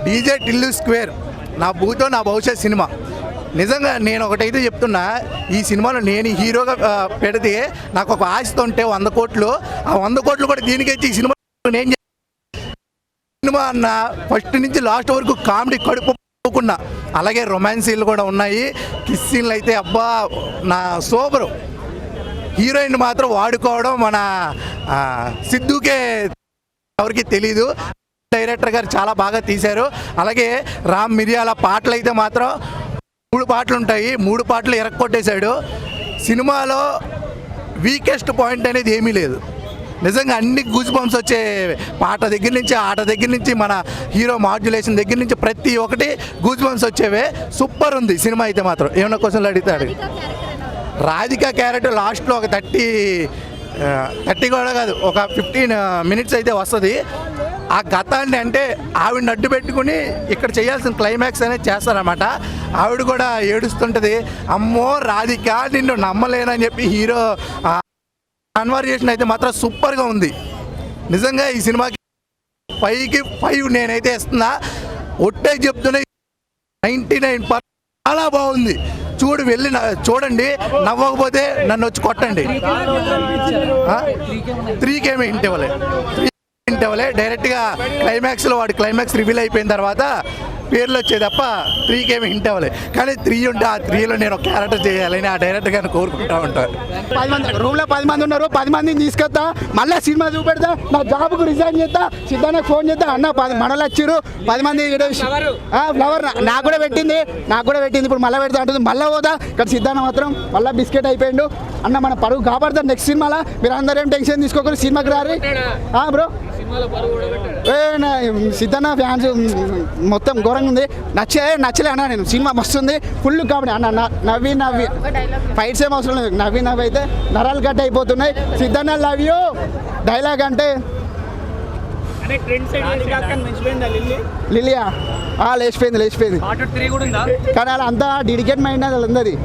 DJ Tillu square నా భూతో నా భవిష్యత్ సినిమా. నిజంగా నేను ఒకటైతే చెప్తున్నా, ఈ సినిమాలో నేను హీరోగా పెడితే నాకు ఒక ఆశతో ఉంటే 100 కోట్లు, ఆ 100 కోట్లు కూడా దీనికైతే ఈ సినిమా నేను సినిమా అన్న ఫస్ట్ నుంచి లాస్ట్ వరకు కామెడీ కడుపుకున్నా. అలాగే రొమాన్స్ సీన్లు కూడా ఉన్నాయి. కిస్ సీన్లు అయితే అబ్బా నా సూపరు. హీరోయిన్ మాత్రం వాడుకోవడం మన సిద్ధుకే ఎవరికి తెలీదు. డైరెక్టర్ గారు చాలా బాగా తీశారు. అలాగే రామ్ మిరియాల పాటలు అయితే మాత్రం 3 పాటలు ఉంటాయి, 3 పాటలు ఎరక్కొట్టేశాడు. సినిమాలో వీకెస్ట్ పాయింట్ అనేది ఏమీ లేదు. నిజంగా అన్ని గూజ్ బంప్స్ వచ్చే పాట దగ్గర నుంచి, ఆట దగ్గర నుంచి, మన హీరో మాడ్యులేషన్ దగ్గర నుంచి ప్రతి ఒక్కటి గూజ్ బంప్స్ వచ్చేవే. సూపర్ ఉంది సినిమా అయితే మాత్రం. ఏమన్నా క్వశ్చన్లు అడుగుతాడు. రాధిక క్యారెక్టర్ లాస్ట్లో ఒక 30 కూడా కాదు, ఒక 15 మినిట్స్ అయితే వస్తుంది. ఆ గతాన్ని అంటే ఆవిడని అడ్డు పెట్టుకుని ఇక్కడ చేయాల్సిన క్లైమాక్స్ అనేది చేస్తారనమాట. ఆవిడ కూడా ఏడుస్తుంటుంది, అమ్మో రాధిక నిన్ను నమ్మలేనని చెప్పి హీరో కన్వర్జేషన్ అయితే మాత్రం సూపర్గా ఉంది. నిజంగా ఈ సినిమాకి 5కి 5 నేనైతే ఇస్తున్నా. ఒట్టే చెప్తున్నా 99% చాలా బాగుంది. వెళ్ళి చూడండి, నవ్వకపోతే నన్ను వచ్చి కొట్టండి. 3కి ఏమి ఇంటి ఇవ్వలే. డైరెక్ట్గా క్లైమాక్స్లో వాడి క్లైమాక్స్ రివీల్ అయిపోయిన తర్వాత పేర్లు వచ్చేది తప్ప 3కి ఏమి హింట్ అవ్వలేదు. కానీ 3 ఉంటే ఆ 3లో నేను ఒక క్యారెక్టర్ చేయాలని ఆ డైరెక్టర్ గారిని కోరుకుంటా ఉంటాను. 10 మంది రూమ్లో 10 మంది ఉన్నారు, 10 మందిని తీసుకొస్తా, మళ్ళీ సినిమా చూపెడతా, నా జాబ్కు రిజైన్ చేస్తా, సిద్ధానికి ఫోన్ చేస్తా. అన్న 10 మనలు వచ్చారు, 10 మంది ఫ్లవర్ నాకు కూడా పెట్టింది. ఇప్పుడు మళ్ళీ పెడతా అంటుంది. మళ్ళీ పోదా ఇక్కడ సిద్ధాన్న మాత్రం మళ్ళీ బిస్కెట్ అయిపోయిండు. అన్న మన పరువు కాపాడతారు నెక్స్ట్ సినిమాలో. మీరు అందరూ ఏం టెన్షన్ తీసుకోకూడదు, సినిమాకి రారి బ్రో. సిద్ధన్న ఫ్యాన్స్ మొత్తం ఘోరంగా ఉంది. నచ్చలే అన్న. నేను సినిమా మస్తుంది, ఫుల్ కాబట్టి అన్న నవ్వి ఫైట్స్ ఏం అవసరం లేదు. నవ్వి అయితే నరాలు కట్ అయిపోతున్నాయి. సిద్ధన్న లవ్ యూ డైలాగ్ అంటే లిలియా లేచిపోయింది. కానీ అలా అంతా డెడికేట్ మైండ్ అది అందది.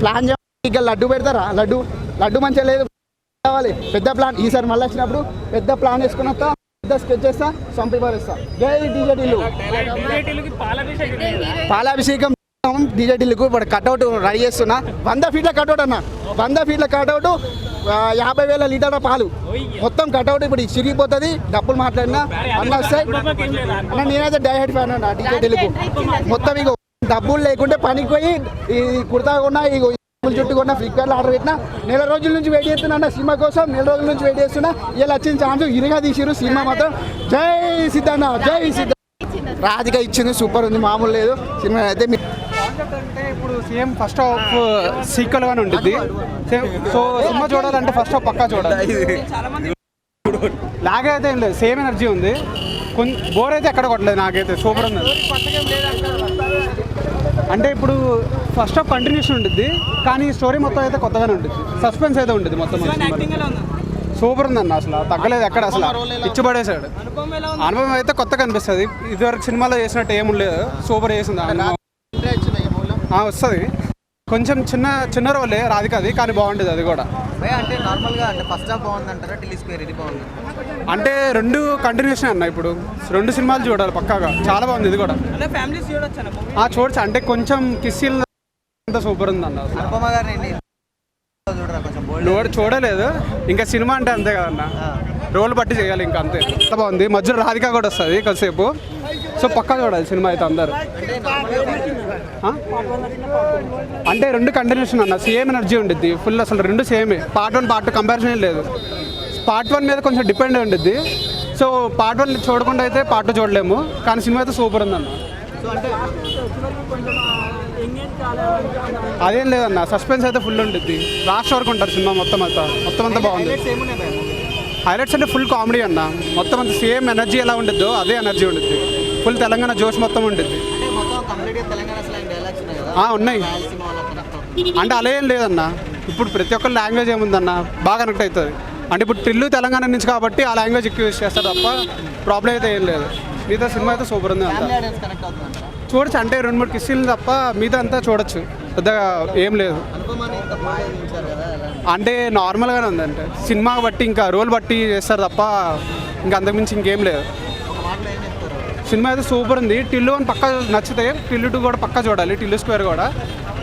ప్లాన్ చేయాలి, లడ్డు పెడతారా? లడ్డు మంచిగా లేదు, కావాలి పెద్ద ప్లాన్. ఈసారి మళ్ళీ వచ్చినప్పుడు పెద్ద ప్లాన్ వేసుకుని వస్తా, పెద్ద స్కెచ్ చేస్తా, సంపిస్తా. జై డీజే టిల్లు. పాలాభిషేకం డీజే టిల్లుకు ఇప్పుడు కట్అవుట్ రెడీ చేస్తున్నా. 100 ఫీట్ల కట్అవుట్ అన్న, 100 ఫీట్ల కట్అవుట్, 50,000 లీటర్ల పాలు మొత్తం కట్అవుట్. ఇప్పుడు చిరిగిపోతుంది. డబ్బులు మాట్లాడినా అన్న వస్తాయి అన్న. నేనైతే డైహెడ్ ఫ్యాన్ అన్న డీజే టిల్లుకు. మొత్తం ఇక డబ్బులు లేకుంటే పనికి పోయి ఈ కుర్తా కొన్నా, ఈ చుట్టుకున్న ఫ్లిప్కార్ట్లో ఆర్డర్ పెట్టినా. నెల రోజుల నుంచి వెయిట్ చేస్తున్నా సినిమా కోసం. నెల రోజుల నుంచి వెయిట్ చేస్తున్నా. ఇలా వచ్చిన ఛాన్స్ ఇరుగా తీసిరు. సినిమా మాత్రం జై సిద్ధన్న, జై సిద్ధ. రాధిక ఇచ్చింది, సూపర్ ఉంది, మామూలు లేదు సినిమా అయితే. అంటే ఇప్పుడు సేమ్ ఫస్ట్ హాఫ్ సీక్వెల్ గానే ఉంటుంది. సో సినిమా చూడాలంటే ఫస్ట్ హాఫ్ పక్కా చూడాలి. లాగ్ అయితే ఏం లేదు, సేమ్ ఎనర్జీ ఉంది. బోర్ అయితే ఎక్కడ కొట్టలేదు నాకైతే. సూపర్ ఉంది. అంటే ఇప్పుడు ఫస్ట్ హాఫ్ కంటిన్యూషన్ ఉంటుంది, కానీ స్టోరీ మొత్తం అయితే కొత్తగానే ఉంటుంది. సస్పెన్స్ అయితే ఉంటుంది మొత్తం. సూపర్ ఉందన్న, అసలు తగ్గలేదు ఎక్కడ. అసలు ఇచ్చిపడేశాడు. అనుభవం అయితే కొత్తగా అనిపిస్తుంది. ఇదివరకు సినిమాలో చేసినట్టు ఏముండలేదు. సూపర్ చేసింది. వస్తుంది కొంచెం చిన్న రోలే రాధికది, కానీ బాగుంటుంది అది కూడా. అంటే నార్మల్గా అంటే ఫస్ట్ హాఫ్ బాగుందంటారా, టిల్లీ స్క్వేర్ ఇది బాగుంది? అంటే 2 కంటిన్యూషన్ అన్న. ఇప్పుడు 2 సినిమాలు చూడాలి పక్కాగా. చాలా బాగుంది ఇది కూడా. చూడచ్చు. అంటే కొంచెం కిస్సీల్ అంతా సూపర్ ఉంది అన్న. చూడలేదు ఇంకా. సినిమా అంటే అంతే కదన్న, రోల్ బట్టి చేయాలి ఇంకా, అంతే. ఎంత బాగుంది. మధ్యలో రాధిక కూడా వస్తుంది కాసేపు. సో పక్కా చూడాలి సినిమా అయితే అందరు. అంటే 2 కంటిన్యూషన్ అన్న, సేమ్ ఎనర్జీ ఉంటుంది ఫుల్. అసలు 2 సేమే. పార్ట్ 1 పార్ట్ 2 కంపారిజన్ లేదు. పార్ట్ 1 మీద కొంచెం డిపెండ్ ఉంటుంది. సో పార్ట్ 1 చూడకుండా అయితే పార్ట్ 2 చూడలేము. కానీ సినిమా అయితే సూపర్ ఉందన్న. అదేం లేదన్న, సస్పెన్స్ అయితే ఫుల్ ఉంటుంది. లాస్ట్ వరకు ఉంటారు సినిమా మొత్తం అంతా బాగుంది. హైలైట్స్ అంటే ఫుల్ కామెడీ అన్న. మొత్తం అంతా సేమ్ ఎనర్జీ ఎలా ఉంటుందో అదే ఎనర్జీ ఉంటుంది. ఫుల్ తెలంగాణ జోష్ మొత్తం ఉంటుంది. ఉన్నాయి. అంటే అలా ఏం లేదన్న. ఇప్పుడు ప్రతి ఒక్క లాంగ్వేజ్ ఏముందన్న బాగా కనెక్ట్ అవుతుంది. అంటే ఇప్పుడు టిల్లు తెలంగాణ నుంచి కాబట్టి ఆ లాంగ్వేజ్ ఎక్కువ యూజ్ చేస్తారు తప్ప ప్రాబ్లం అయితే ఏం లేదు. మిగతా సినిమా అయితే సూపర్ ఉంది అంతా. చూడచ్చు. అంటే 2-3 కిస్సీలు తప్ప మిగతా అంతా చూడొచ్చు, పెద్దగా ఏం లేదు. అంటే నార్మల్గానే ఉంది. అంటే సినిమా బట్టి ఇంకా రోల్ బట్టి చేస్తారు తప్ప ఇంకా అంతకుమించి ఇంకేం లేదు. సినిమా అయితే సూపర్ ఉంది. టిల్లు అని పక్కా నచ్చితే టిల్లు 2 కూడా పక్కా చూడాలి, టిల్లు స్క్వేర్ కూడా.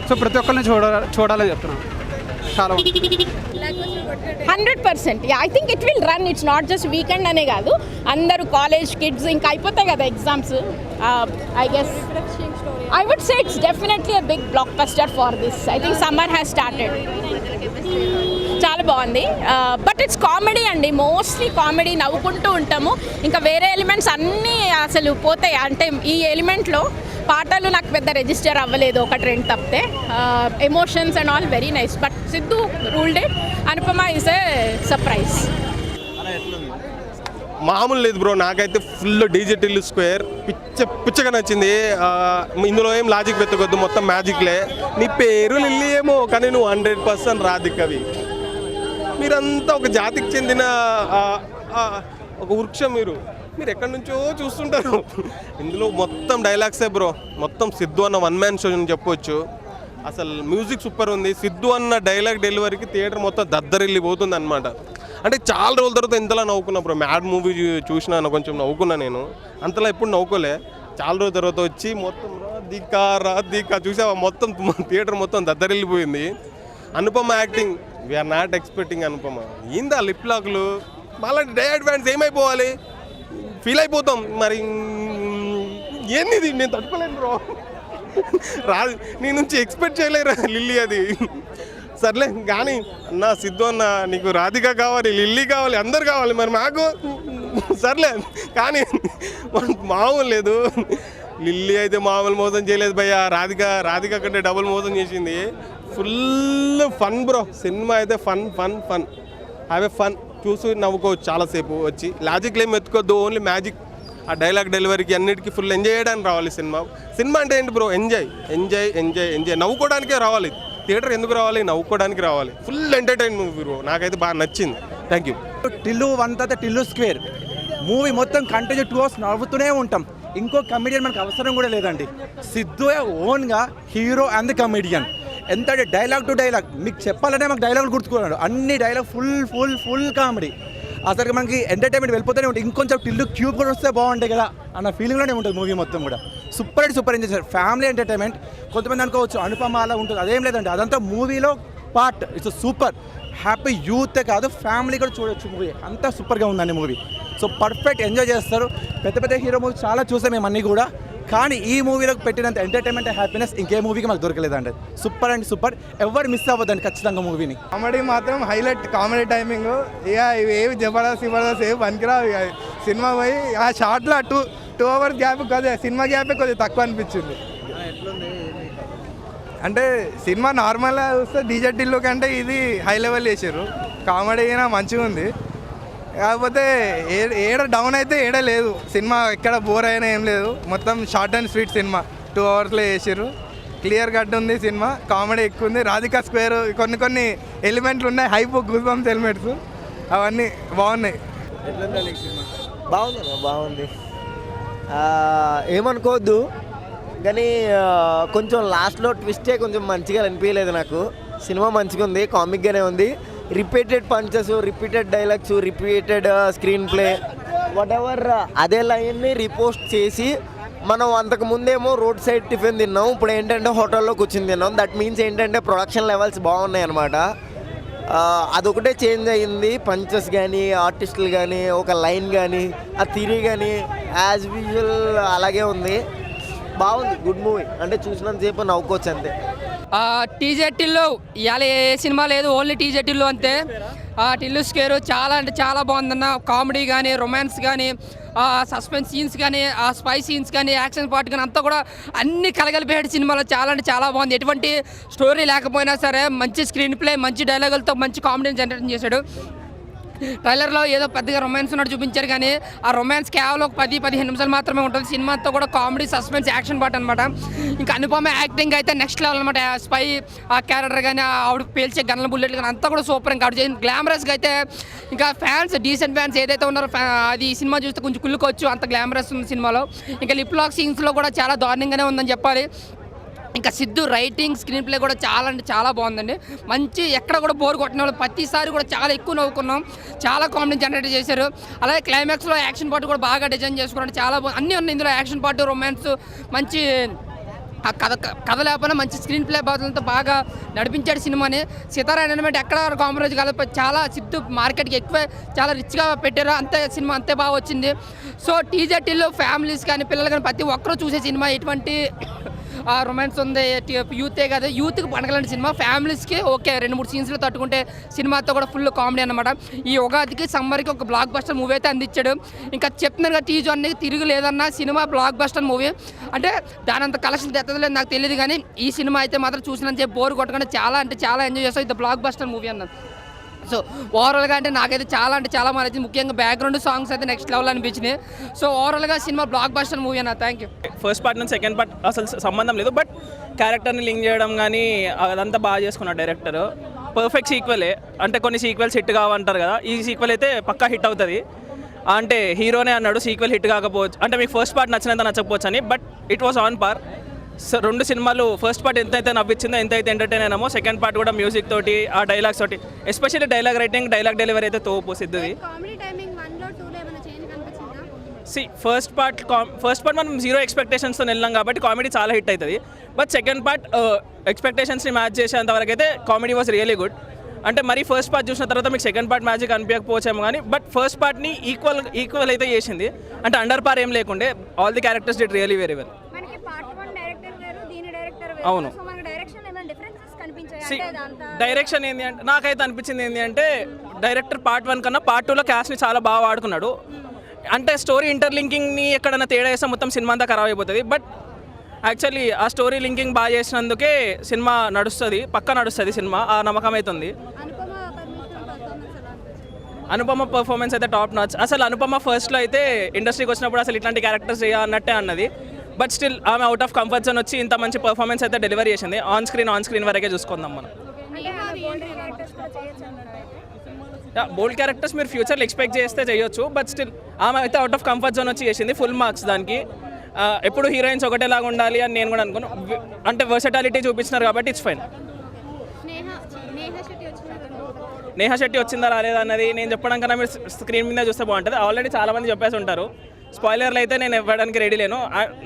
సో ప్రతి ఒక్కరిని చూడాలని చెప్తున్నాను. చాలా బాగుంది. 100%. I think it will run. It's not just weekend అనే కాదు, అందరూ కాలేజ్ కిడ్స్ ఇంకా అయిపోతాయి కదా exams. I guess I would say it's definitely a big blockbuster for this. I think summer has started. చాలా బాగుంది. బట్ ఇట్స్ కామెడీ అండి, mostly comedy, నవ్వుకుంటూ ఉంటాము. ఇంకా వేరే ఎలిమెంట్స్ అన్నీ అసలు పోతాయి. అంటే ఈ ఎలిమెంట్లో పాటలు నాకు పెద్ద రిజిస్టర్ అవ్వలేదు, ఒకటి రెండు తప్పితే. Emotions and all very nice. But Siddhu ruled it. Anupama is a surprise. మామూలు లేదు బ్రో, నాకైతే ఫుల్ డిజిటల్ స్క్వేర్ పిచ్చగా నచ్చింది. ఇందులో ఏం లాజిక్ వెతకొద్దు, మొత్తం మ్యాజిక్లే. నీ పేరు లిల్లీ ఏమో కానీ నువ్వు 100% రాధికవి. మీరంతా ఒక జాతికి చెందిన ఒక వృక్షం. మీరు ఎక్కడి నుంచో చూస్తుంటారు. ఇందులో మొత్తం డైలాగ్సే బ్రో, మొత్తం సిద్ధు అన్న వన్ మ్యాన్ షో అని చెప్పొచ్చు. అసలు మ్యూజిక్ సూపర్ ఉంది. సిద్ధు అన్న డైలాగ్ డెలివరీకి థియేటర్ మొత్తం దద్దరిల్లిపోతుంది అనమాట. అంటే చాలా రోజుల తర్వాత ఇంతలా నవ్వుకున్నా బ్రో. మ్యాడ్ మూవీ చూసినా కొంచెం నవ్వుకున్నా నేను, అంతలా ఎప్పుడు నవ్వుకోలే. చాలా రోజుల తర్వాత వచ్చి మొత్తం రాధికా చూసావా, మొత్తం థియేటర్ మొత్తం దద్దరిల్లిపోయింది. Anupama acting, we're not expecting Anupama. ఏందా లిప్ లాక్లు, మళ్ళీ డే అడ్వాన్స్ ఏమైపోవాలి, ఫీల్ అయిపోతాం. మరి ఏంది ఇది, నేను తట్టుకోలేను బ్రో. రాదు, నీ నుంచి ఎక్స్పెక్ట్ చేయలేరా లిల్లీ అది. సర్లే కానీ అన్న సిద్ధు అన్న, నీకు రాధిక కావాలి, లిల్లీ కావాలి, అందరు కావాలి. మరి మాకు సర్లే కానీ మామూలు లేదు. లిల్లీ అయితే మామూలు మోసం చేయలేదు భయ్య. రాధిక కంటే డబుల్ మోసం చేసింది. Full fun bro. సినిమా అయితే fun fun fun. Have a fun. చూసి నవ్వుకోవచ్చు చాలాసేపు వచ్చి. లాజిక్లు ఏం ఎత్తుకోవద్దు, ఓన్లీ మ్యాజిక్. ఆ డైలాగ్ డెలివరీకి అన్నిటికీ ఫుల్ ఎంజాయ్ చేయడానికి రావాలి సినిమా అంటే ఏంటి bro, enjoy enjoy enjoy enjoy. నవ్వుకోవడానికే రావాలి థియేటర్. ఎందుకు రావాలి, నవ్వుకోవడానికి రావాలి. ఫుల్ ఎంటర్టైన్ మూవీ బ్రో, నాకైతే బాగా నచ్చింది. Thank you. టిల్లు 1 తర్వాత టిల్లు స్క్వేర్ మూవీ మొత్తం కంటిన్యూ 2 hours నవ్వుతూనే ఉంటాం. ఇంకో కమెడియన్ మనకు అవసరం కూడా లేదండి. సిద్ధు ఓన్గా హీరో అండ్ ది కమెడియన్. ఎంత డైలాగ్ టు డైలాగ్ మీకు చెప్పాలంటే మాకు డైలాగులు గుర్తుకున్నాడు. అన్ని dialogue full full full comedy. అసలు మనకి ఎంటర్టైన్మెంట్ వెళ్ళిపోతూనే ఉంటుంది. ఇంకొంచెం టిల్లు క్యూబ్ కూడా వస్తే బాగుంటాయి కదా అన్న ఫీలింగ్లోనే ఉంటుంది మూవీ మొత్తం కూడా. సూపర్ ఎంజాయ్ చేశారు. Family entertainment. కొంతమంది అనుకోవచ్చు అనుపమ అలా ఉంటుంది, అదేం లేదండి. అదంతా మూవీలో పార్ట్. It's super happy. యూతే కాదు, ఫ్యామిలీ కూడా చూడొచ్చు మూవీ. అంతా సూపర్గా ఉందండి మూవీ. సో పర్ఫెక్ట్ ఎంజాయ్ చేస్తారు. పెద్ద పెద్ద హీరో మూవీ చాలా చూసాం మేము అన్నీ కూడా, కానీ ఈ మూవీలో పెట్టినంత ఎంటర్టైన్మెంట్ హ్యాపీనెస్ ఇంకే మూవీకి మాకు దొరకలేదండి. Super and super. ఎవరు మిస్ అవ్వద్దండి ఖచ్చితంగా మూవీని. కామెడీ మాత్రం హైలైట్. కామెడీ టైమింగ్ ఇక ఇవి ఏవి జబర్దస్త్ ఏవి పనికిరావు. ఇక సినిమా పోయి ఆ షార్ట్లో 2 hours గ్యాప్ కొద్దిగా సినిమా గ్యాపే కొద్దిగా తక్కువ అనిపించింది. అంటే సినిమా నార్మల్గా చూస్తే డీజే టిల్లు కంటే ఇది హై లెవెల్ చేసారు. కామెడీ అయినా మంచిగా ఉంది. కాకపోతే ఏడ డౌన్ అయితే ఏడ లేదు. సినిమా ఎక్కడ బోర్ అయినా ఏం లేదు. మొత్తం short and sweet cinema. 2 hours చేసారు. క్లియర్ కట్ ఉంది సినిమా. కామెడీ ఎక్కువ ఉంది. రాధికా స్క్వేర్ కొన్ని ఎలిమెంట్లు ఉన్నాయి. హైప్ గూస్ బంప్స్ ఎలిమెంట్స్ అవన్నీ బాగున్నాయి. బాగుంది. ఏమనుకోవద్దు కానీ కొంచెం లాస్ట్లో ట్విస్టే కొంచెం మంచిగా అనిపించలేదు నాకు. సినిమా మంచిగా ఉంది, కామిక్గానే ఉంది. Repeated punches, repeated dialogues, repeated screen play, what ever అదే లైన్ని రీపోస్ట్ చేసి మనం అంతకు ముందేమో రోడ్ సైడ్ టిఫిన్ తిన్నాం, ఇప్పుడు ఏంటంటే హోటల్లో కూర్చొని తిన్నాం. దట్ మీన్స్ ఏంటంటే ప్రొడక్షన్ లెవెల్స్ బాగున్నాయి అన్నమాట. అదొకటే చేంజ్ అయ్యింది. పంచెస్ కానీ, ఆర్టిస్టులు కానీ, ఒక లైన్ కానీ, ఆ థిరీ కానీ యాజ్ యూజువల్ అలాగే ఉంది. బాగుంది, గుడ్ మూవీ. అంటే చూసినంతసేపు నవ్వుకోవచ్చు అంతే. టీజే టిల్లు ఇవాళ ఏ సినిమా లేదు, ఓన్లీ టీజే టిల్లు అంతే. టిల్లు స్క్వేర్ చాలా అంటే చాలా బాగుందన్న. కామెడీ కానీ, రొమాన్స్ కానీ, సస్పెన్స్ సీన్స్ కానీ, ఆ స్పై సీన్స్ కానీ, యాక్షన్ పార్ట్ కానీ అంతా కూడా అన్ని కలగలిపేడు సినిమాలో. చాలా అంటే చాలా బాగుంది. ఎటువంటి స్టోరీ లేకపోయినా సరే మంచి స్క్రీన్ ప్లే, మంచి డైలాగులతో మంచి కామెడీని జనరేట్ చేశాడు. ట్రైలర్లో ఏదో పెద్దగా రొమాన్స్ ఉన్నట్టు చూపించారు, కానీ ఆ రొమాన్స్ కేవలం 10-15 నిమిషాలు మాత్రమే ఉంటుంది. సినిమా అంతా కూడా కామెడీ, సస్పెన్స్, యాక్షన్ పార్ట్ అనమాట. ఇంకా అనుపమ యాక్టింగ్ అయితే నెక్స్ట్ లెవెల్ అనమాట. స్పై ఆ క్యారెక్టర్ కానీ, ఆవిడ పేల్చే గన్ల బుల్లెట్లు కానీ అంతా కూడా సూపర్. ఇంకా ఆవిడ గ్లామరస్గా అయితే ఇంకా ఫ్యాన్స్, డీసెంట్ ఫ్యాన్స్ ఏదైతే ఉన్నారో అది ఈ సినిమా చూస్తే కొంచెం కుళ్ళుకోవచ్చు, అంత గ్లామరస్ ఉంది సినిమాలో. ఇంకా లిప్ లాక్ సీన్స్లో కూడా చాలా దారుణంగానే ఉందని చెప్పాలి. ఇంకా సిద్ధు రైటింగ్ స్క్రీన్ ప్లే కూడా చాలా అంటే చాలా బాగుందండి. మంచి ఎక్కడ కూడా బోర్ కొట్టిన వాళ్ళు ప్రతిసారి కూడా చాలా ఎక్కువ నవ్వుకున్నాం. చాలా కామెడీ జనరేట్ చేశారు. అలాగే క్లైమాక్స్లో యాక్షన్ పార్ట్ కూడా బాగా డిజైన్ చేసుకున్నాడు. చాలా అన్నీ ఉన్నాయి ఇందులో. యాక్షన్ పార్ట్, రొమాన్స్, మంచి ఆ కథ లేకపోయినా మంచి స్క్రీన్ ప్లే బాధలతో బాగా నడిపించాడు సినిమాని. సితారా ఎంటర్టైన్మెంట్ ఎక్కడ కాంప్రమైజ్ కాదు. చాలా సిద్ధు మార్కెట్కి ఎక్కువ చాలా రిచ్గా పెట్టారు. అంతే సినిమా అంతే బాగా వచ్చింది. సో టీజెటీలో ఫ్యామిలీస్ కానీ పిల్లలు కానీ ప్రతి ఒక్కరూ చూసే సినిమా. ఎటువంటి రొమాన్స్ ఉంది, యూతే కాదు, యూత్కి పనగలంటి సినిమా. ఫ్యామిలీస్కి ఓకే 2-3 సీన్స్లో తట్టుకుంటే సినిమాతో కూడా ఫుల్ కామెడీ అనమాట. ఈ ఉగాదికి సమ్మర్కి ఒక బ్లాక్ బస్టర్ మూవీ అయితే అందించాడు. ఇంకా చెప్తున్నారు కదా టీజు అన్ని తిరిగి లేదన్న సినిమా బ్లాక్ బస్టర్ మూవీ. అంటే దాని అంత కలెక్షన్ తెత్తలేదు నాకు తెలియదు, కానీ ఈ సినిమా అయితే మాత్రం చూసినంత బోర్ కొట్టకుండా చాలా అంటే చాలా ఎంజాయ్ చేస్తాం. ఇది బ్లాక్ బస్టర్ మూవీ అన్నది. సో ఓవరాల్గా అంటే నాకైతే చాలా అంటే చాలా మంది ముఖ్యంగా బ్యాక్గ్రౌండ్ సాంగ్స్ అయితే నెక్స్ట్ లెవెల్ అనిపించినాయి. సో ఓవరాల్గా సినిమా బ్లాక్ బస్టర్ మూవీ అన్న. Thank you. ఫస్ట్ పార్ట్ నుంచి సెకండ్ పార్ట్ అసలు సంబంధం లేదు, బట్ క్యారెక్టర్ని లింక్ చేయడం కానీ అదంతా బాగా చేసుకున్నాడు డైరెక్టర్. పర్ఫెక్ట్ సీక్వెలే. అంటే కొన్ని సీక్వెల్స్ హిట్ కావంటారు కదా, ఈ సీక్వెల్ అయితే పక్కా హిట్ అవుతుంది. అంటే హీరోనే అన్నాడు సీక్వెల్ హిట్ కాకపోవచ్చు, అంటే మీకు ఫస్ట్ పార్ట్ నచ్చినంత నచ్చకపోవచ్చు అని, but it was on par. So 2 సినిమాలు ఫస్ట్ పార్ట్ ఎంతైతే నవ్వించిందో, ఎంతైతే ఎంటర్టైన్ అయినామో, సెకండ్ పార్ట్ కూడా మ్యూజిక్ తోటి, ఆ డైలాగ్స్ తోటి, especially dialogue writing, dialogue delivery అయితే తోపు సిద్ధుది. ఫస్ట్ పార్ట్ మనం 0 ఎక్స్పెక్టేషన్స్తో వెళ్ళాం కాబట్టి కామెడీ చాలా హిట్ అవుతుంది. బట్ సెకండ్ పార్ట్ ఎక్స్పెక్టేషన్స్ని మ్యాచ్ చేసేంతవరకు అయితే కామెడీ వాజ్ రియలీ గుడ్. అంటే మరి ఫస్ట్ పార్ట్ చూసిన తర్వాత మీకు సెకండ్ పార్ట్ మ్యాజిక్ అనిపించకపోవచ్చేమో కానీ, బట్ ఫస్ట్ పార్ట్ని ఈక్వల్ అయితే చేసింది. అంటే అండర్ పార్ ఏం లేకుండే, all the characters did really very well. అవును. డైరెక్షన్ ఏంటి అంటే నాకైతే అనిపించింది ఏంటి అంటే డైరెక్టర్ పార్ట్ 1 కన్నా పార్ట్ 2లో క్యాస్ట్ని చాలా బాగా వాడుకున్నాడు. అంటే స్టోరీ ఇంటర్లింకింగ్ని ఎక్కడైనా తేడా వేస్తే మొత్తం సినిమా అంతా ఖరాబ్ అయిపోతుంది. బట్ యాక్చువల్లీ ఆ స్టోరీ లింకింగ్ బాగా చేసినందుకే సినిమా నడుస్తుంది, పక్కా నడుస్తుంది సినిమా, ఆ నమ్మకం అవుతుంది. అనుపమ పర్ఫార్మెన్స్ అయితే టాప్ నాచ్. అసలు అనుపమ ఫస్ట్లో అయితే ఇండస్ట్రీకి వచ్చినప్పుడు అసలు ఇట్లాంటి క్యారెక్టర్స్ చేయాలన్నట్టే అన్నది. బట్ స్టిల్ ఆమె అవుట్ ఆఫ్ కంఫర్ట్ జోన్ వచ్చి ఇంత మంచి పర్ఫార్మెన్స్ అయితే డెలివరీ చేసింది. ఆన్ స్క్రీన్ వరకే చూసుకుందాం మనం. బోల్డ్ క్యారెక్టర్స్ మీరు ఫ్యూచర్లో ఎక్స్పెక్ట్ చేస్తే చేయొచ్చు, బట్ స్టిల్ ఆమె అయితే అవుట్ ఆఫ్ కంఫర్ట్ జోన్ వచ్చి చేసింది. ఫుల్ మార్క్స్ దానికి. ఎప్పుడు హీరోయిన్స్ ఒకటేలాగా ఉండాలి అని నేను కూడా అనుకున్నాను. అంటే వర్సటాలిటీ చూపించినారు కాబట్టి ఇట్స్ ఫైన్. నేహా శెట్టి వచ్చిందా రాలేదా అన్నది నేను చెప్పడం కన్నా మీరు స్క్రీన్ మీద చూస్తే బాగుంటుంది. ఆల్రెడీ చాలామంది చెప్పేసి ఉంటారు. స్పాయిలర్లు అయితే నేను ఇవ్వడానికి రెడీ లేను.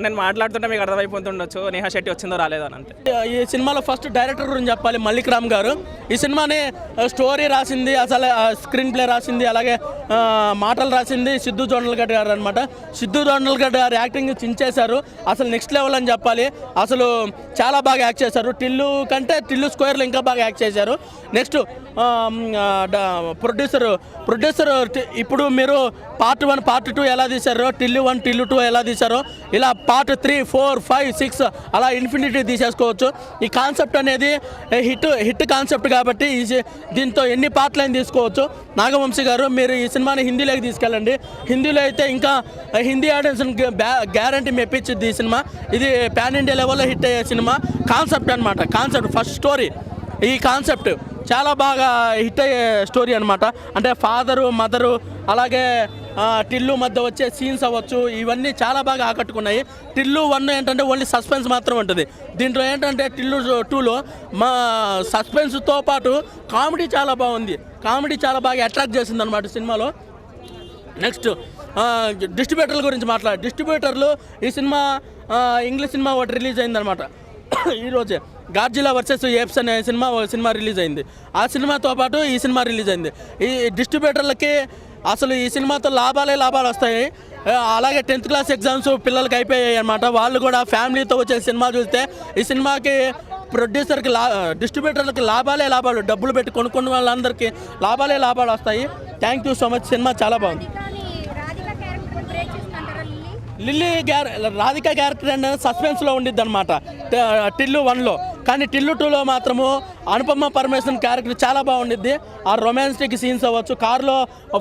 నేను మాట్లాడుతుంటే మీకు అర్థమైపోతుండొచ్చు నేహా శెట్టి వచ్చిందో రాలేదో అని. అంతే. ఈ సినిమాలో ఫస్ట్ డైరెక్టర్ గురించి చెప్పాలి, మల్లిక్ రామ్ గారు. ఈ సినిమాని స్టోరీ రాసింది, అసలు స్క్రీన్ ప్లే రాసింది, అలాగే మాటలు రాసింది సిద్ధు జొన్నలగడ్డ గారు అనమాట. సిద్ధు జొన్నలగడ్డ గారు యాక్టింగ్ చించేశారు, అసలు నెక్స్ట్ లెవెల్ అని చెప్పాలి. అసలు చాలా బాగా యాక్ట్ చేశారు. టిల్లు కంటే టిల్లు స్క్వేర్లో ఇంకా బాగా యాక్ట్ చేశారు. నెక్స్ట్ ప్రొడ్యూసర్ ఇప్పుడు మీరు పార్ట్ 1 పార్ట్ 2 ఎలా తీశారో, టిల్లు 1 టిల్లు 2 ఎలా తీశారో, ఇలా పార్ట్ 3 4 5 6 అలా ఇన్ఫినిటీ తీసేసుకోవచ్చు. ఈ కాన్సెప్ట్ అనేది హిట్ కాన్సెప్ట్ కాబట్టి దీంతో ఎన్ని పార్ట్లైనా తీసుకోవచ్చు. నాగవంశీ గారు మీరు ఈ సినిమాని హిందీలోకి తీసుకెళ్ళండి. హిందీలో అయితే ఇంకా హిందీ ఆడియన్స్ గ్యారంటీ మెప్పించింది ఈ సినిమా. ఇది పాన్ ఇండియా లెవెల్లో హిట్ అయ్యే సినిమా. కాన్సెప్ట్ అనమాట, కాన్సెప్ట్ ఫస్ట్ స్టోరీ. ఈ కాన్సెప్ట్ చాలా బాగా హిట్ అయ్యే స్టోరీ అనమాట. అంటే ఫాదరు మదరు అలాగే టిల్లు మధ్య వచ్చే సీన్స్ అవ్వచ్చు, ఇవన్నీ చాలా బాగా ఆకట్టుకున్నాయి. టిల్లు 1 ఏంటంటే ఓన్లీ సస్పెన్స్ మాత్రం ఉంటుంది. దీంట్లో ఏంటంటే టిల్లు 2లో మా సస్పెన్స్తో పాటు కామెడీ చాలా బాగుంది. కామెడీ చాలా బాగా అట్రాక్ట్ చేసింది అనమాట సినిమాలో. నెక్స్ట్ డిస్ట్రిబ్యూటర్ల గురించి డిస్ట్రిబ్యూటర్లు ఈ సినిమా ఇంగ్లీష్ సినిమా ఒకటి రిలీజ్ అయిందనమాట ఈరోజే. గాడ్జిలా వర్సెస్ ఏప్స్ అనే సినిమా రిలీజ్ అయింది. ఆ సినిమాతో పాటు ఈ సినిమా రిలీజ్ అయింది. ఈ డిస్ట్రిబ్యూటర్లకి అసలు ఈ సినిమాతో లాభాలు వస్తాయి. అలాగే 10th క్లాస్ ఎగ్జామ్స్ పిల్లలకి అయిపోయాయి అనమాట. వాళ్ళు కూడా ఫ్యామిలీతో వచ్చే సినిమా చూస్తే ఈ సినిమాకి ప్రొడ్యూసర్కి డిస్ట్రిబ్యూటర్లకి లాభాలు, డబ్బులు పెట్టి కొనుక్కున్న వాళ్ళందరికీ లాభాలు వస్తాయి. Thank you so much. Cinema చాలా బాగుంది. రాధిక క్యారెక్టర్ అనేది సస్పెన్స్లో ఉండిద్ది అనమాట టిల్లు 1లో. కానీ టిల్లు 2లో మాత్రము అనుపమ పరమేశ్వరన్ క్యారెక్టర్ చాలా బాగుండిద్ది. ఆ రొమాన్స్టిక్ సీన్స్ అవ్వచ్చు, కార్లో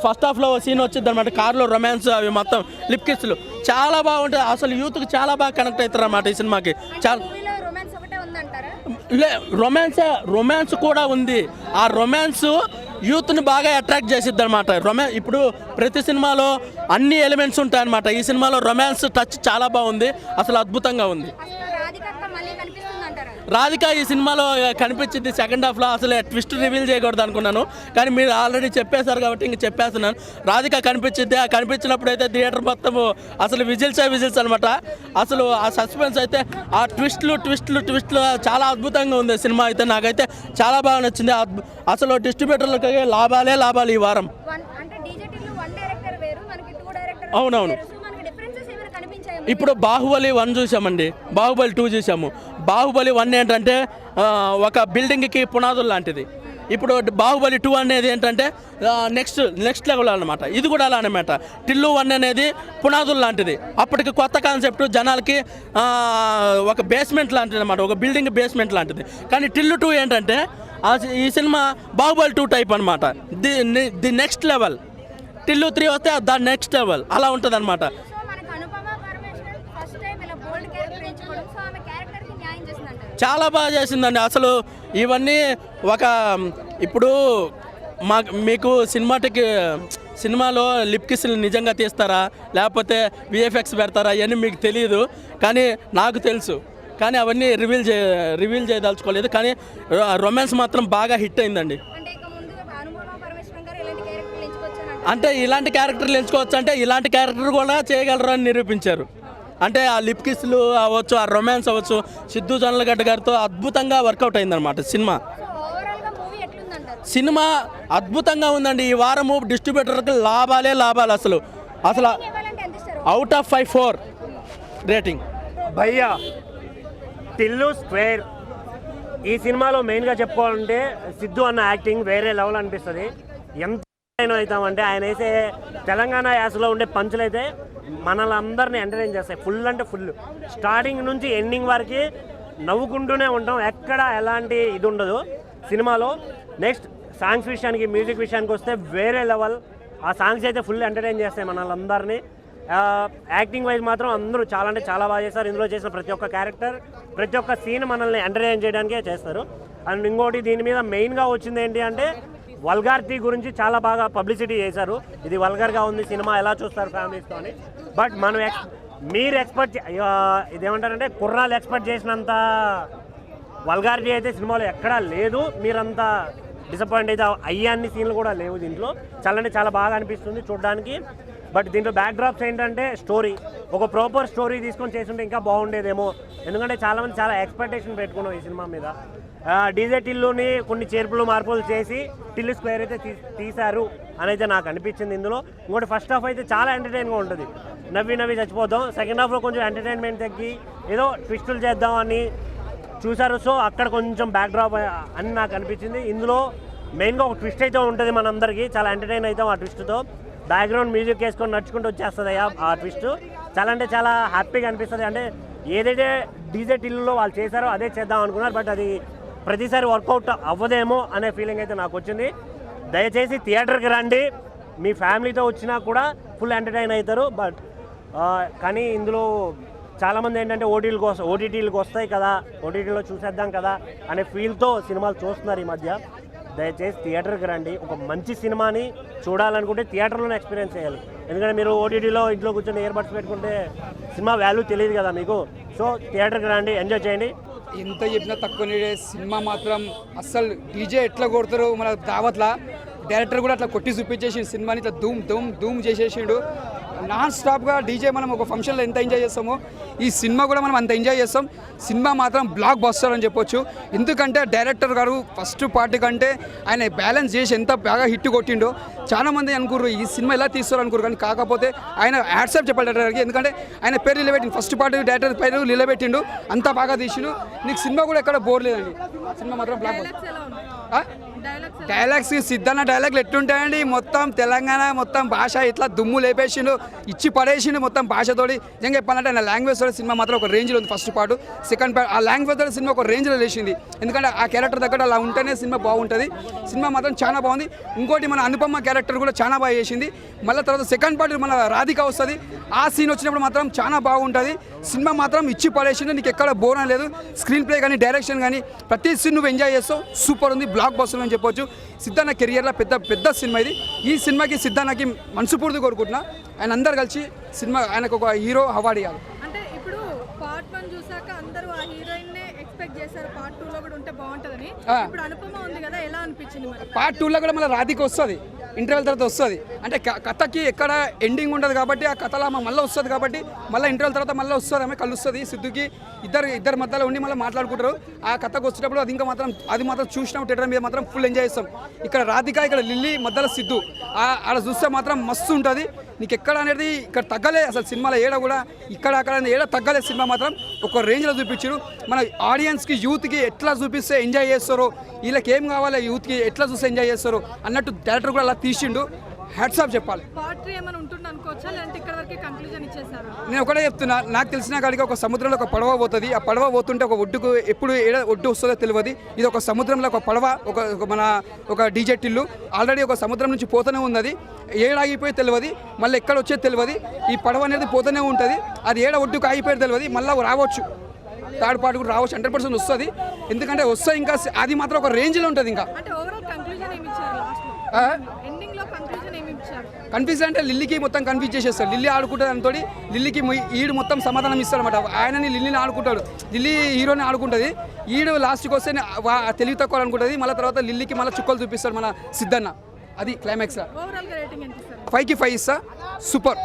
ఫస్ట్ హాఫ్లో సీన్ వచ్చింది అనమాట. కార్లో రొమాన్స్ అవి మొత్తం లిప్ కిస్లు చాలా బాగుంటాయి. అసలు యూత్కి చాలా బాగా కనెక్ట్ అవుతారు అన్నమాట ఈ సినిమాకి. చాలా రొమాన్స్ కూడా ఉంది. ఆ రొమాన్స్ యూత్ని బాగా అట్రాక్ట్ చేసిద్ది అనమాట. ఇప్పుడు ప్రతి సినిమాలో అన్ని ఎలిమెంట్స్ ఉంటాయన్నమాట. ఈ సినిమాలో రొమాన్స్ టచ్ చాలా బాగుంది, అసలు అద్భుతంగా ఉంది. రాధిక ఈ సినిమాలో కనిపించింది సెకండ్ హాఫ్లో. అసలు ట్విస్ట్ రివీల్ చేయకూడదు అనుకున్నాను, కానీ మీరు ఆల్రెడీ చెప్పేశారు కాబట్టి ఇంక చెప్పేస్తున్నాను. రాధిక కనిపించింది, ఆ కనిపించినప్పుడు అయితే థియేటర్ మొత్తం అసలు విజిల్స్ అనమాట. అసలు ఆ సస్పెన్స్ అయితే, ఆ ట్విస్ట్లు చాలా అద్భుతంగా ఉంది సినిమా అయితే. నాకైతే చాలా బాగా నచ్చింది. అసలు డిస్ట్రిబ్యూటర్లకి లాభాలు ఈ వారం. అవునవును. ఇప్పుడు బాహుబలి 1 చూసామండి, బాహుబలి 2 చూసాము. బాహుబలి 1 ఏంటంటే ఒక బిల్డింగ్కి పునాదులు లాంటిది. ఇప్పుడు బాహుబలి 2 అనేది ఏంటంటే నెక్స్ట్ లెవెల్ అనమాట. ఇది కూడా అలా అనమాట. టిల్లు 1 అనేది పునాదులు లాంటిది. అప్పటికి కొత్త కాన్సెప్ట్, జనాలకి ఒక బేస్మెంట్ లాంటిది అనమాట, ఒక బిల్డింగ్ బేస్మెంట్ లాంటిది. కానీ టిల్లు 2 ఏంటంటే ఈ సినిమా బాహుబలి 2 టైప్ అనమాట. The next level. టిల్లు 3 వస్తే ద నెక్స్ట్ లెవెల్ అలా ఉంటుంది అనమాట. చాలా బాగా చేసిందండి. అసలు ఇవన్నీ ఇప్పుడు మీకు సినిమాలో లిప్ కిస్లు నిజంగా తీస్తారా లేకపోతే విఎఫ్ఎక్స్ పెడతారా అవన్నీ మీకు తెలియదు, కానీ నాకు తెలుసు. కానీ అవన్నీ రివీల్ చేయదలుచుకోలేదు. కానీ రొమాన్స్ మాత్రం బాగా హిట్ అయిందండి. అంటే ఇలాంటి క్యారెక్టర్లు ఎంచుకోవచ్చు, అంటే ఇలాంటి క్యారెక్టర్ కూడా చేయగలరు అని నిరూపించారు. అంటే ఆ లిప్ కిస్లు అవ్వచ్చు, ఆ రొమాన్స్ అవ్వచ్చు, సిద్ధు జొన్నలగడ్డ గారితో అద్భుతంగా వర్కౌట్ అయిందనమాట సినిమా అద్భుతంగా ఉందండి. ఈ వారము డిస్ట్రిబ్యూటర్కి లాభాలు అసలు అవుట్ ఆఫ్ 5 4 రేటింగ్. భయ్యా టిల్లు స్క్వేర్ ఈ సినిమాలో మెయిన్గా చెప్పుకోవాలంటే సిద్ధు అన్న యాక్టింగ్ వేరే లెవెల్ అనిపిస్తుంది. ఎంత అవుతామంటే ఆయన వేసే తెలంగాణ యాసలో ఉండే పంచులు అయితే మనల్ని అందరినీ ఎంటర్టైన్ చేస్తాయి. ఫుల్ అంటే ఫుల్, స్టార్టింగ్ నుంచి ఎండింగ్ వరకు నవ్వుకుంటూనే ఉంటాం. ఎక్కడ ఎలాంటి ఇది ఉండదు సినిమాలో. నెక్స్ట్ సాంగ్స్ విషయానికి, మ్యూజిక్ విషయానికి వస్తే వేరే లెవెల్. ఆ సాంగ్స్ అయితే ఫుల్ ఎంటర్టైన్ చేస్తాయి మనల్ని అందరినీ. యాక్టింగ్ వైజ్ మాత్రం అందరూ చాలా అంటే చాలా బాగా చేస్తారు. ఇందులో చేసిన ప్రతి ఒక్క క్యారెక్టర్, ప్రతి ఒక్క సీన్ మనల్ని ఎంటర్టైన్ చేయడానికే చేస్తారు. అండ్ ఇంకోటి దీని మీద మెయిన్గా వచ్చింది ఏంటి అంటే వల్గారిటీ గురించి చాలా బాగా పబ్లిసిటీ చేశారు. ఇది వల్గర్గా ఉంది సినిమా, ఎలా చూస్తారు ఫ్యామిలీస్తో అని. బట్ మీరు ఎక్స్పెక్ట్ ఇదేమంటారంటే కుర్రాలు ఎక్స్పెక్ట్ చేసినంత వల్గారిటీ అయితే సినిమాలో ఎక్కడా లేదు. మీరంతా డిసప్పాయింట్ అయితే అన్ని సీన్లు కూడా లేవు దీంట్లో. చాలా అంటే చాలా బాగా అనిపిస్తుంది చూడడానికి. బట్ దీంట్లో బ్యాక్ డ్రాప్స్ ఏంటంటే స్టోరీ, ఒక ప్రాపర్ స్టోరీ తీసుకొని చేస్తుంటే ఇంకా బాగుండేదేమో. ఎందుకంటే చాలామంది చాలా ఎక్స్పెక్టేషన్ పెట్టుకున్నాం ఈ సినిమా మీద. డీజే టిల్లుని కొన్ని మార్పులు చేసి టిల్లు స్క్వేర్ అయితే తీశారు అని అయితే నాకు అనిపించింది ఇందులో. ఇంకోటి ఫస్ట్ హాఫ్ అయితే చాలా ఎంటర్టైన్గా ఉంటుంది, నవ్వి చచ్చిపోతాం. సెకండ్ హాఫ్లో కొంచెం ఎంటర్టైన్మెంట్ తగ్గి ఏదో ట్విస్టులు చేద్దామని చూశారు. సో అక్కడ కొంచెం బ్యాక్ డ్రాప్ అని నాకు అనిపించింది. ఇందులో మెయిన్గా ఒక ట్విస్ట్ అయితే ఉంటుంది, మనందరికీ చాలా ఎంటర్టైన్ అవుతాం ఆ ట్విస్ట్తో. బ్యాక్గ్రౌండ్ మ్యూజిక్ వేసుకొని నడుచుకుంటూ వచ్చేస్తుంది ఆ ట్విస్ట్. చాలా అంటే చాలా హ్యాపీగా అనిపిస్తుంది. అంటే ఏదైతే డీజే టిల్లులో వాళ్ళు చేశారో అదే చేద్దాం అనుకున్నారు, బట్ అది ప్రతిసారి వర్కౌట్ అవ్వదేమో అనే ఫీలింగ్ అయితే నాకు వచ్చింది. దయచేసి థియేటర్కి రండి, మీ ఫ్యామిలీతో వచ్చినా కూడా ఫుల్ ఎంటర్టైన్ అవుతారు. బట్ కానీ ఇందులో చాలామంది ఏంటంటే ఓటీటీలకు వస్తాయి కదా, ఓటీటీలో చూసేద్దాం కదా అనే ఫీల్తో సినిమాలు చూస్తున్నారు ఈ మధ్య. దయచేసి థియేటర్కి రండి. ఒక మంచి సినిమాని చూడాలనుకుంటే థియేటర్లోనే ఎక్స్పీరియన్స్ చేయాలి. ఎందుకంటే మీరు ఓటీటీలో ఇంట్లో కూర్చొని ఇయర్ బడ్స్ పెట్టుకుంటే సినిమా వాల్యూ తెలియదు కదా మీకు. సో థియేటర్కి రండి, ఎంజాయ్ చేయండి. ఎంత చెప్పినా తక్కువనే. సినిమా మాత్రం అస్సలు డీజే ఎట్లా కొడతారు మన దావత్లా, డైరెక్టర్ కూడా అట్లా కొట్టి చూపించేసి సినిమాని ఇట్లా ధూమ్ చేసేసిండు. నాన్ స్టాప్గా డీజే మనం ఒక ఫంక్షన్లో ఎంత ఎంజాయ్ చేస్తామో ఈ సినిమా కూడా మనం అంత ఎంజాయ్ చేస్తాం. సినిమా మాత్రం బ్లాక్ బస్టర్ అని చెప్పొచ్చు. ఎందుకంటే డైరెక్టర్ గారు ఫస్ట్ పార్ట్ కంటే ఆయన బ్యాలెన్స్ చేసి ఎంత బాగా హిట్ కొట్టిండో. చాలామంది అనుకుర్రు ఈ సినిమా ఎలా తీస్తారు అనుకురు, కానీ కాకపోతే ఆయన యాడ్సాప్ చెప్పాలి డైరెక్టర్ గారికి. ఎందుకంటే ఆయన పేరు నిలబెట్టిండు, ఫస్ట్ పార్ట్ డైరెక్టర్ పేరు నిలబెట్టిండు, అంతా బాగా తీసిండు. నీకు సినిమా కూడా ఎక్కడ బోర్ లేదండి. సినిమా మాత్రం బ్లాక్ డైలాగ్స్ సిద్ధన్న డైలాగ్లు ఎట్లుంటాయండి, మొత్తం తెలంగాణ మొత్తం భాష ఇట్లా దుమ్ము లేపేసిండు, ఇచ్చి పడేసిండు మొత్తం భాషతోటి. నిజంగా చెప్పాలంటే ఆయన లాంగ్వేజ్ తోటి సినిమా మాత్రం ఒక రేంజ్లో ఉంది. ఫస్ట్ పార్ట్, సెకండ్ పార్ట్ ఆ లాంగ్వేజ్ తోటి సినిమా ఒక రేంజ్లో లేచింది. ఎందుకంటే ఆ క్యారెక్టర్ దగ్గర అలా ఉంటేనే సినిమా బాగుంటుంది. సినిమా మాత్రం చాలా బాగుంది. ఇంకోటి మన అనుపమ క్యారెక్టర్ కూడా చాలా బాగా చేసింది. మళ్ళీ తర్వాత సెకండ్ పార్ట్ మన రాధిక వస్తుంది, ఆ సీన్ వచ్చినప్పుడు మాత్రం చాలా బాగుంటుంది. సినిమా మాత్రం ఇచ్చి పడేసింది, నీకు ఎక్కడ బోర్ లేదు. స్క్రీన్ ప్లే కానీ డైరెక్షన్ కానీ ప్రతి సీన్ నువ్వు ఎంజాయ్ చేస్తావు. సూపర్ ఉంది, బ్లాక్ బస్టర్ అని చెప్పొచ్చు. సిద్ధన్న కెరియర్లో పెద్ద సినిమా ఇది. ఈ సినిమాకి సిద్ధన్నకి మనస్ఫూర్తి కోరుకుంటున్నా. ఆయన అందరు కలిసి సినిమా ఆయనకు ఒక హీరో అవార్డు ఇవ్వాలి. అంటే ఇప్పుడు పార్ట్ 1 వన్ చూసాక అందరూ ఆ హీరోయిన్ నే ఎక్స్పెక్ట్ చేశారు పార్ట్ 2 లో కూడా ఉంటే బాగుంటదని. ఇప్పుడు అనుపమ ఉంది కదా, ఎలా అనిపించింది మరి? పార్ట్ 2లో కూడా మళ్ళీ రాధిక వస్తుంది, ఇంటర్వెల్ తర్వాత వస్తుంది. అంటే కథకి ఎక్కడ ఎండింగ్ ఉండదు కాబట్టి ఆ కథలో ఆమె మళ్ళీ వస్తుంది కాబట్టి మళ్ళీ ఇంటర్వెల్ తర్వాత మళ్ళీ వస్తుంది, ఆమె కలుస్తుంది సిద్ధుకి. ఇద్దరు మధ్యలో ఉండి మళ్ళీ మాట్లాడుకుంటారు. ఆ కథకు వచ్చేటప్పుడు అది మాత్రం చూసినప్పుడు థియేటర్ మీద మాత్రం ఫుల్ ఎంజాయ్ చేస్తాం. ఇక్కడ రాధిక, ఇక్కడ లిల్లీ, మధ్యలో సిద్ధు ఆడ చూస్తే మాత్రం మస్తు ఉంటుంది. నీకు ఎక్కడ అనేది ఇక్కడ తగ్గలే అసలు సినిమాలో ఏడ కూడా, ఇక్కడ అక్కడ ఏడ తగ్గలే. సినిమా మాత్రం ఒక రేంజ్లో చూపించారు. మన ఆడియన్స్కి యూత్కి ఎట్లా చూపిస్తే ఎంజాయ్ చేస్తారో, వీళ్ళకి ఏం కావాలి యూత్కి ఎట్లా చూస్తే ఎంజాయ్ చేస్తారో అన్నట్టు డైరెక్టర్ కూడా అలా తీసిండు. హ్యాట్స్ ఆఫ్ చెప్పాలి. పార్ట్ 3 ఏమైనా ఉంటుంది అనుకోవచ్చా, లేదంటే ఇక్కడ వరకే కంక్లూజన్ ఇచ్చేసారు? నేను ఒకటే చెప్తున్నా, నాకు తెలిసిన కాడికి ఒక సముద్రంలో ఒక పడవ పోతుంది. ఆ పడవ పోతుంటే ఒక ఒడ్డుకు ఎప్పుడు ఏడ ఒడ్డు వస్తుందో తెలియదు. ఇది ఒక సముద్రంలో ఒక పడవ, ఒక డీజే టిల్లు ఆల్రెడీ ఒక సముద్రం నుంచి పోతూనే ఉన్నది. ఏడాగిపోయి తెలియదు, మళ్ళీ ఎక్కడ వచ్చేది తెలియదు. ఈ పడవ అనేది పోతూనే ఉంటుంది. అది ఏడ ఒడ్డుకు ఆగిపోయేది తెలియదు. మళ్ళీ రావచ్చు, థర్డ్ పార్ట్ కూడా రావచ్చు, 100% వస్తుంది. ఎందుకంటే వస్తే ఇంకా అది మాత్రం ఒక రేంజ్లో ఉంటుంది. ఇంకా అంటే ఓవరాల్ కంక్లూజన్ ఏమి ఇచ్చారు లాస్ట్ లో? ఎండింగ్ లో కంక్లూజన్ ఏమి ఇచ్చారు? కన్ఫ్యూజ్ అంటే లిల్లీకి మొత్తం కన్ఫ్యూజ్ చేసేస్తాడు. లిల్లీ ఆడుకుంటుంది దాంతో లిల్లీకి ఈడు మొత్తం సమాధానం ఇస్తాడు అనమాట. ఆయనని లిల్లీని ఆడుకుంటాడు, లిల్లీ హీరోని ఆడుకుంటుంది. ఈడు లాస్ట్కి వస్తే తెలివి తక్కువ అనుకుంటుంది. మళ్ళీ తర్వాత లిల్లీకి మళ్ళీ చుక్కలు చూపిస్తాడు మన సిద్ధన్న. అది క్లైమాక్స్. ఓవరాల్ గా రేటింగ్ ఎంత ఇస్తారు? 5కి 5 ఇస్తా. సూపర్.